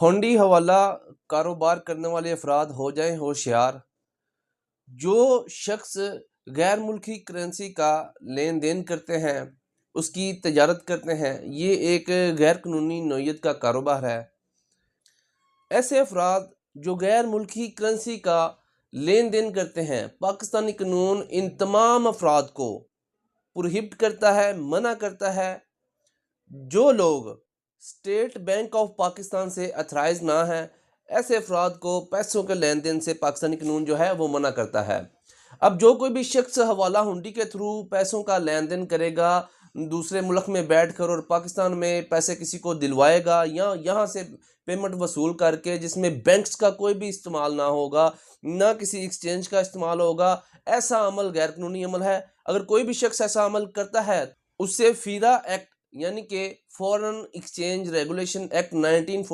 हुंडी हवाला कारोबार करने वाले अफराद हो जाएं होशियार। जो शख्स गैर मुल्की करेंसी का लेन देन करते हैं, उसकी तजारत करते हैं, ये एक गैर कानूनी नौयत का कारोबार है। ऐसे अफराद जो गैर मुल्की करेंसी का लेन देन करते हैं, पाकिस्तानी कानून इन तमाम अफराद को प्रोहिबिट करता है, मना करता है। जो लोग स्टेट बैंक ऑफ पाकिस्तान से अथराइज ना है, ऐसे अफराद को पैसों के लेन देन से पाकिस्तानी कानून जो है वो मना करता है। अब जो कोई भी शख्स हवाला हुंडी के थ्रू पैसों का लेन देन करेगा दूसरे मुल्क में बैठकर और पाकिस्तान में पैसे किसी को दिलवाएगा या यहाँ से पेमेंट वसूल करके, जिसमें बैंक्स का कोई भी इस्तेमाल ना होगा, ना किसी एक्सचेंज का इस्तेमाल होगा, ऐसा अमल गैर कानूनी अमल है। अगर कोई भी शख्स ऐसा अमल करता है, उससे फीरा एक्ट यानी कि फॉरेन एक्सचेंज रेगुलेशन एक्ट 19